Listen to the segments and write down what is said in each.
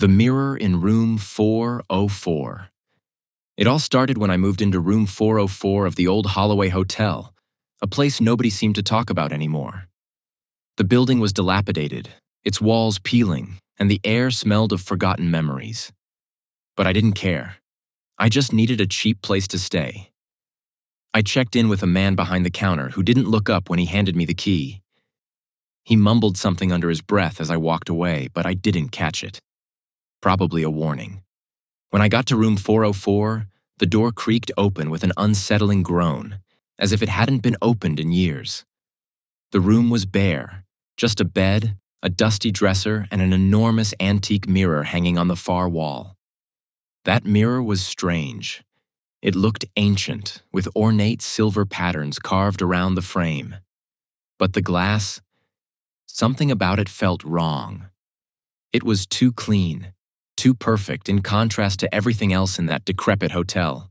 The mirror in room 404. It all started when I moved into room 404 of the old Holloway Hotel, a place nobody seemed to talk about anymore. The building was dilapidated, its walls peeling, and the air smelled of forgotten memories. But I didn't care. I just needed a cheap place to stay. I checked in with a man behind the counter who didn't look up when he handed me the key. He mumbled something under his breath as I walked away, but I didn't catch it. Probably a warning. When I got to room 404, the door creaked open with an unsettling groan, as if it hadn't been opened in years. The room was bare, just a bed, a dusty dresser, and an enormous antique mirror hanging on the far wall. That mirror was strange. It looked ancient, with ornate silver patterns carved around the frame. But the glass, something about it felt wrong. It was too clean, too perfect in contrast to everything else in that decrepit hotel.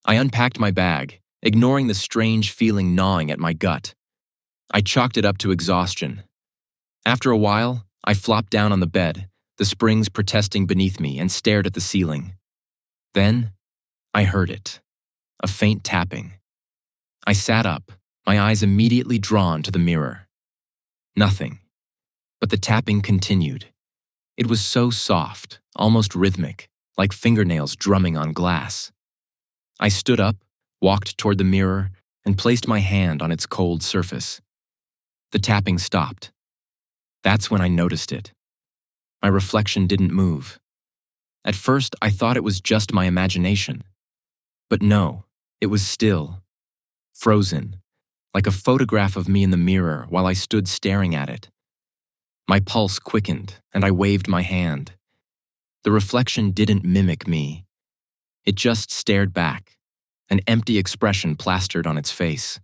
I unpacked my bag, ignoring the strange feeling gnawing at my gut. I chalked it up to exhaustion. After a while, I flopped down on the bed, the springs protesting beneath me, and stared at the ceiling. Then, I heard it, a faint tapping. I sat up, my eyes immediately drawn to the mirror. Nothing, but the tapping continued. It was so soft, almost rhythmic, like fingernails drumming on glass. I stood up, walked toward the mirror, and placed my hand on its cold surface. The tapping stopped. That's when I noticed it. My reflection didn't move. At first, I thought it was just my imagination. But no, it was still, frozen, like a photograph of me in the mirror while I stood staring at it. My pulse quickened, and I waved my hand. The reflection didn't mimic me. It just stared back, an empty expression plastered on its face.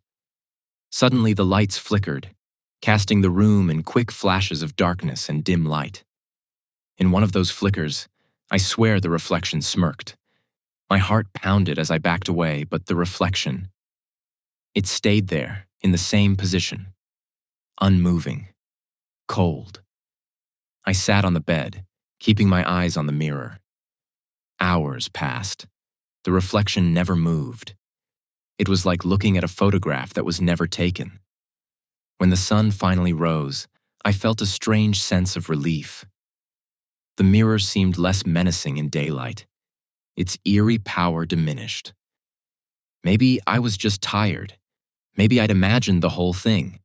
Suddenly the lights flickered, casting the room in quick flashes of darkness and dim light. In one of those flickers, I swear the reflection smirked. My heart pounded as I backed away, but the reflection, it stayed there, in the same position, unmoving. Cold. I sat on the bed, keeping my eyes on the mirror. Hours passed. The reflection never moved. It was like looking at a photograph that was never taken. When the sun finally rose, I felt a strange sense of relief. The mirror seemed less menacing in daylight. Its eerie power diminished. Maybe I was just tired. Maybe I'd imagined the whole thing.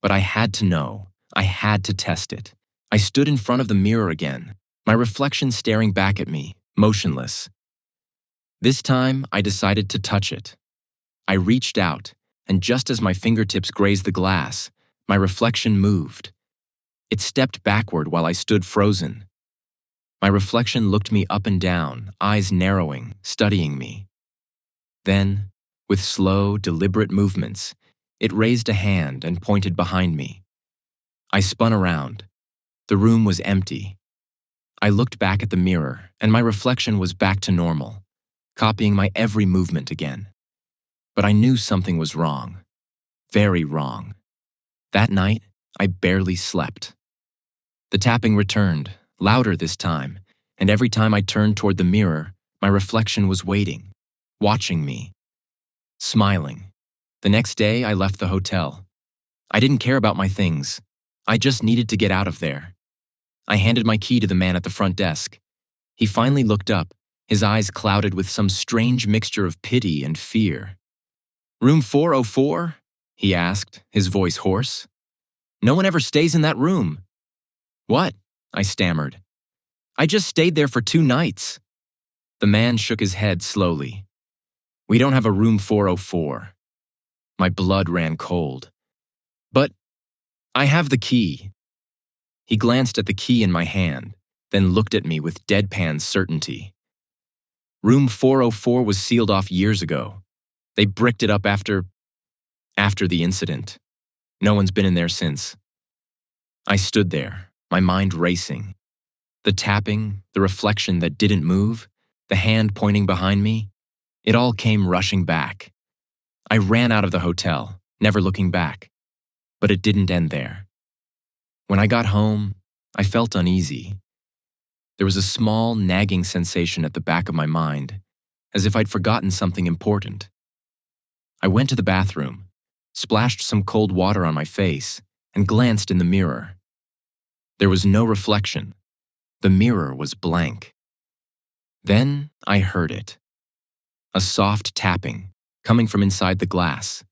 But I had to know. I had to test it. I stood in front of the mirror again, my reflection staring back at me, motionless. This time, I decided to touch it. I reached out, and just as my fingertips grazed the glass, my reflection moved. It stepped backward while I stood frozen. My reflection looked me up and down, eyes narrowing, studying me. Then, with slow, deliberate movements, it raised a hand and pointed behind me. I spun around. The room was empty. I looked back at the mirror, and my reflection was back to normal, copying my every movement again. But I knew something was wrong. Very wrong. That night, I barely slept. The tapping returned, louder this time, and every time I turned toward the mirror, my reflection was waiting, watching me, smiling. The next day, I left the hotel. I didn't care about my things. I just needed to get out of there. I handed my key to the man at the front desk. He finally looked up, his eyes clouded with some strange mixture of pity and fear. "Room 404?" he asked, his voice hoarse. "No one ever stays in that room." "What?" I stammered. "I just stayed there for 2 nights." The man shook his head slowly. "We don't have a room 404. My blood ran cold. "But I have the key." He glanced at the key in my hand, then looked at me with deadpan certainty. "Room 404 was sealed off years ago. They bricked it up after the incident. No one's been in there since." I stood there, my mind racing. The tapping, the reflection that didn't move, the hand pointing behind me, it all came rushing back. I ran out of the hotel, never looking back. But it didn't end there. When I got home, I felt uneasy. There was a small, nagging sensation at the back of my mind, as if I'd forgotten something important. I went to the bathroom, splashed some cold water on my face, and glanced in the mirror. There was no reflection. The mirror was blank. Then I heard it. A soft tapping, coming from inside the glass.